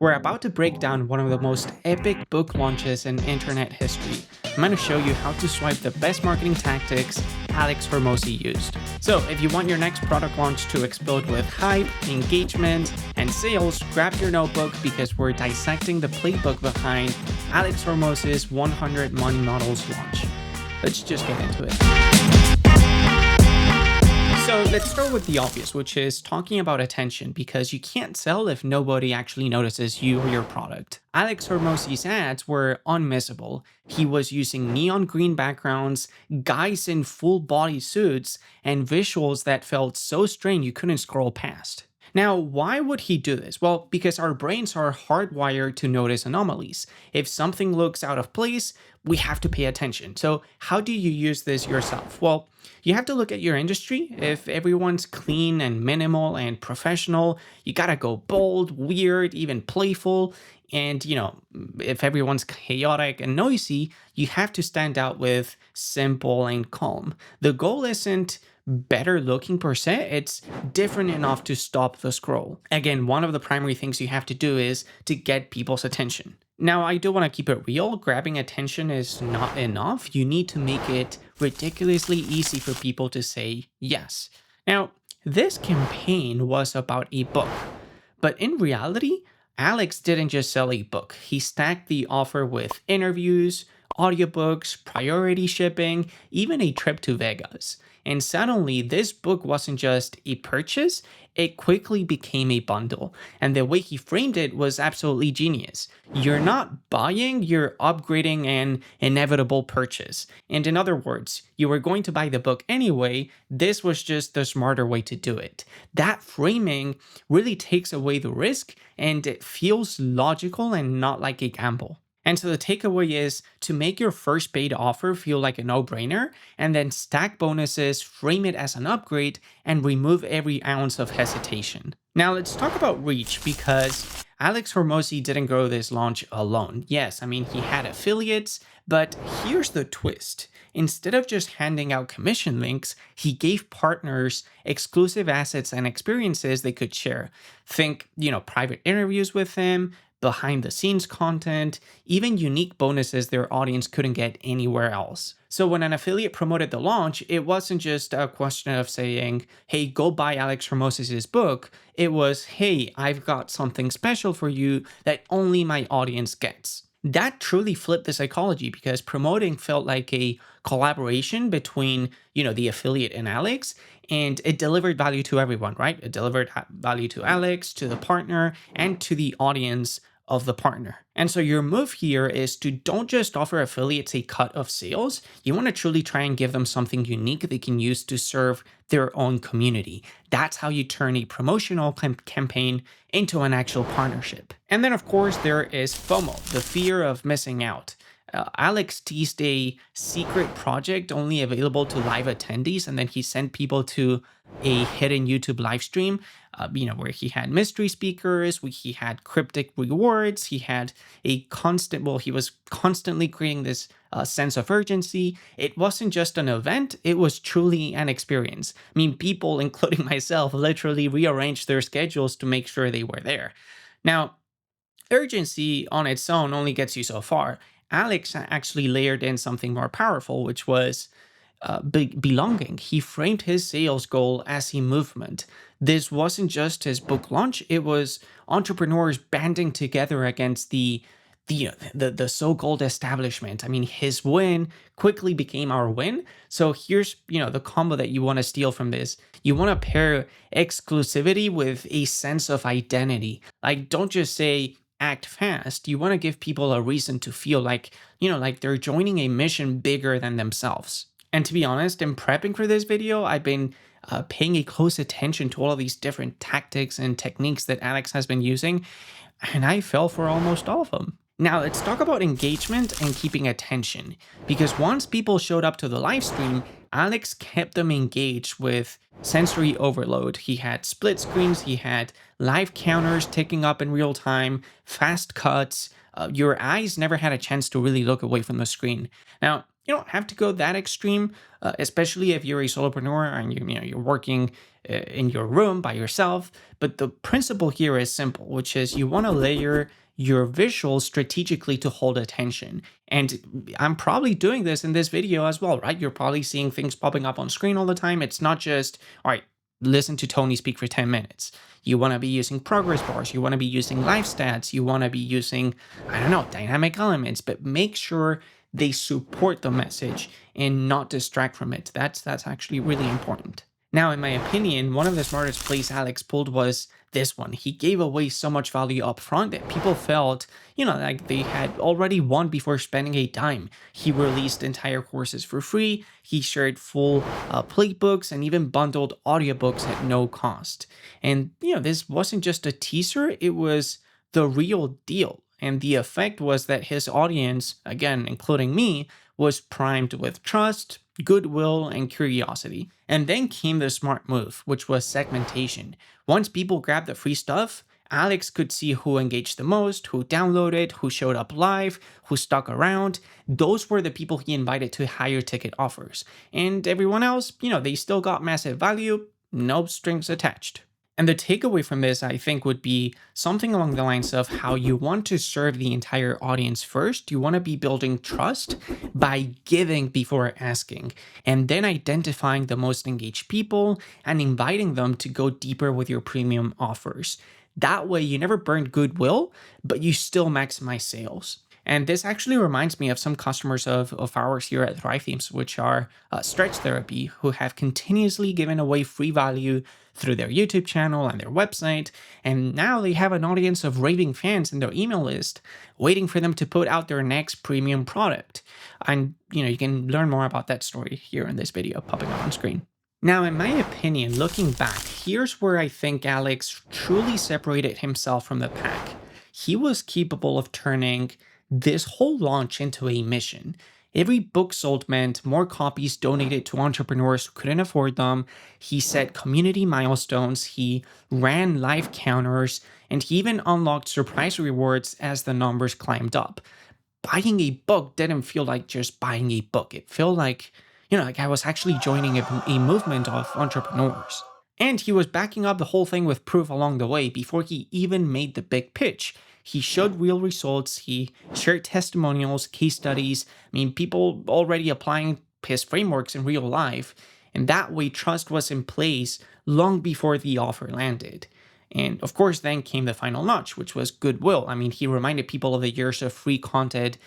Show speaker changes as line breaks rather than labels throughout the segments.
We're about to break down one of the most epic book launches in internet history. I'm going to show you how to swipe the best marketing tactics Alex Hormozi used. So, if you want your next product launch to explode with hype, engagement, and sales, grab your notebook because we're dissecting the playbook behind Alex Hormozi's 100 Money Models launch. Let's just get into it. So let's start with the obvious, which is talking about attention, because you can't sell if nobody actually notices you or your product. Alex Hormozi's ads were unmissable. He was using neon green backgrounds, guys in full body suits, and visuals that felt so strange you couldn't scroll past. Now, why would he do this? Well, because our brains are hardwired to notice anomalies. If something looks out of place, we have to pay attention. So, how do you use this yourself? Well, you have to look at your industry. If everyone's clean and minimal and professional, you gotta go bold, weird, even playful. And, if everyone's chaotic and noisy, you have to stand out with simple and calm. The goal isn't better looking per se, it's different enough to stop the scroll. Again, one of the primary things you have to do is to get people's attention. Now, I do want to keep it real. Grabbing attention is not enough. You need to make it ridiculously easy for people to say yes. Now, this campaign was about a book, but in reality, Alex didn't just sell a book. He stacked the offer with interviews, audiobooks, priority shipping, even a trip to Vegas. And suddenly, this book wasn't just a purchase, it quickly became a bundle. And the way he framed it was absolutely genius. You're not buying, you're upgrading an inevitable purchase. And in other words, you were going to buy the book anyway, this was just the smarter way to do it. That framing really takes away the risk, and it feels logical and not like a gamble. And so the takeaway is to make your first paid offer feel like a no-brainer, and then stack bonuses, frame it as an upgrade, and remove every ounce of hesitation. Now let's talk about reach, because Alex Hormozi didn't grow this launch alone. Yes, he had affiliates, but here's the twist. Instead of just handing out commission links, he gave partners exclusive assets and experiences they could share. Think, private interviews with him, behind the scenes content, even unique bonuses their audience couldn't get anywhere else. So when an affiliate promoted the launch, it wasn't just a question of saying, hey, go buy Alex Hormozi's book. It was, hey, I've got something special for you that only my audience gets. That truly flipped the psychology, because promoting felt like a collaboration between, the affiliate and Alex, and it delivered value to everyone, right? It delivered value to Alex, to the partner, and to the audience of the partner. And so your move here is to don't just offer affiliates a cut of sales. You want to truly try and give them something unique they can use to serve their own community. That's how you turn a promotional campaign into an actual partnership. And then, of course, there is FOMO, the fear of missing out. Alex teased a secret project only available to live attendees, and then he sent people to a hidden YouTube live stream, where he had mystery speakers, he had cryptic rewards, he had he was constantly creating this sense of urgency. It wasn't just an event, it was truly an experience. People, including myself, literally rearranged their schedules to make sure they were there. Now, urgency on its own only gets you so far. Alex actually layered in something more powerful, which was belonging. He framed his sales goal as a movement. This wasn't just his book launch, it was entrepreneurs banding together against the so-called establishment. His win quickly became our win. So here's, the combo that you want to steal from this. You want to pair exclusivity with a sense of identity. Like, don't just say, act fast. You want to give people a reason to feel like, like they're joining a mission bigger than themselves. And to be honest, in prepping for this video, I've been paying a close attention to all of these different tactics and techniques that Alex has been using, and I fell for almost all of them. Now let's talk about engagement and keeping attention, because once people showed up to the live stream, Alex kept them engaged with sensory overload. He had split screens, he had live counters ticking up in real time, fast cuts. Your eyes never had a chance to really look away from the screen. Now, you don't have to go that extreme, especially if you're a solopreneur and you're working in your room by yourself. But the principle here is simple, which is you want to layer your visuals strategically to hold attention. And I'm probably doing this in this video as well, right? You're probably seeing things popping up on screen all the time. It's not just, all right, listen to Tony speak for 10 minutes. You want to be using progress bars. You want to be using live stats. You want to be using, I don't know, dynamic elements, but make sure they support the message and not distract from it. That's actually really important. Now, in my opinion, one of the smartest plays Alex pulled was this one. He gave away so much value up front that people felt, like they had already won before spending a dime. He released entire courses for free. He shared full playbooks and even bundled audiobooks at no cost. And, this wasn't just a teaser, it was the real deal. And the effect was that his audience, again, including me, was primed with trust, goodwill, and curiosity. And then came the smart move, which was segmentation. Once people grabbed the free stuff, Alex could see who engaged the most, who downloaded, who showed up live, who stuck around. Those were the people he invited to higher ticket offers. And everyone else, they still got massive value, no strings attached. And the takeaway from this, I think, would be something along the lines of how you want to serve the entire audience first. You want to be building trust by giving before asking, and then identifying the most engaged people and inviting them to go deeper with your premium offers. That way, you never burn goodwill, but you still maximize sales. And this actually reminds me of some customers of ours here at Thrive Themes, which are Stretch Therapy, who have continuously given away free value through their YouTube channel and their website. And now they have an audience of raving fans in their email list waiting for them to put out their next premium product. And, you can learn more about that story here in this video popping up on screen. Now, in my opinion, looking back, here's where I think Alex truly separated himself from the pack. He was capable of turning this whole launch into a mission. Every book sold meant more copies donated to entrepreneurs who couldn't afford them. He set community milestones, he ran live counters, and he even unlocked surprise rewards as the numbers climbed up. Buying a book didn't feel like just buying a book. It felt like, like I was actually joining a movement of entrepreneurs. And he was backing up the whole thing with proof along the way before he even made the big pitch. He showed real results, he shared testimonials, case studies, people already applying his frameworks in real life, and that way trust was in place long before the offer landed. And of course, then came the final notch, which was goodwill. He reminded people of the years of free content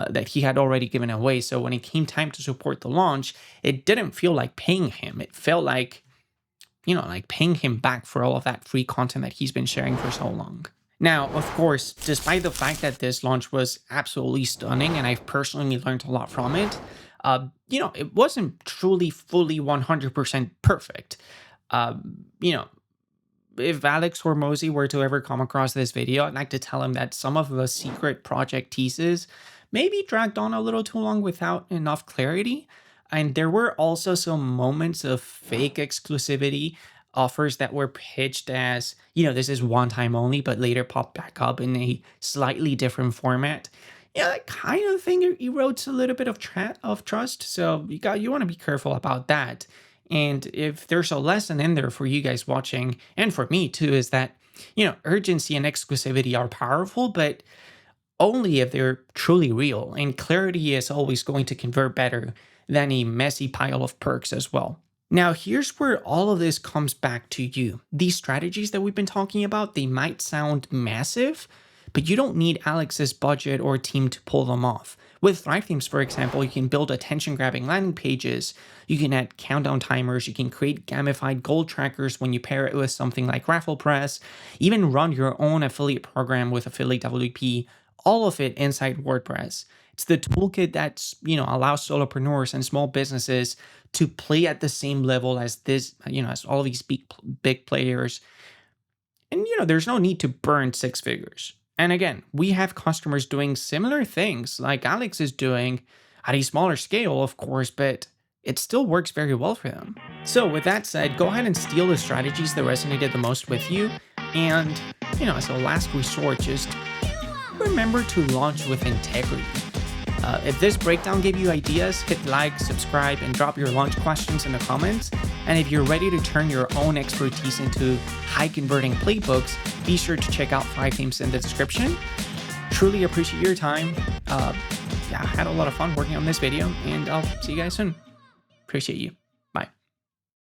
that he had already given away, so when it came time to support the launch, it didn't feel like paying him. It felt like, like paying him back for all of that free content that he's been sharing for so long. Now, of course, despite the fact that this launch was absolutely stunning and I've personally learned a lot from it, it wasn't truly fully 100% perfect. If Alex Hormozi were to ever come across this video, I'd like to tell him that some of the secret project teases maybe dragged on a little too long without enough clarity. And there were also some moments of fake exclusivity, offers that were pitched as, this is one time only, but later popped back up in a slightly different format. That kind of thing erodes a little bit of trust. So you want to be careful about that. And if there's a lesson in there for you guys watching, and for me too, is that, urgency and exclusivity are powerful, but only if they're truly real. And clarity is always going to convert better than a messy pile of perks as well. Now, here's where all of this comes back to you. These strategies that we've been talking about, they might sound massive, but you don't need Alex's budget or team to pull them off. With Thrive Themes, for example, you can build attention-grabbing landing pages, you can add countdown timers, you can create gamified goal trackers when you pair it with something like Raffle Press, even run your own affiliate program with Affiliate WP, all of it inside WordPress. It's the toolkit that, allows solopreneurs and small businesses to play at the same level as this, as all these big players. And, there's no need to burn six figures. And again, we have customers doing similar things like Alex is doing at a smaller scale, of course, but it still works very well for them. So with that said, go ahead and steal the strategies that resonated the most with you. And, as a last resort, just remember to launch with integrity. If this breakdown gave you ideas, hit like, subscribe, and drop your launch questions in the comments. And if you're ready to turn your own expertise into high converting playbooks, be sure to check out 5 themes in the description. Truly appreciate your time. I had a lot of fun working on this video, and I'll see you guys soon. Appreciate you.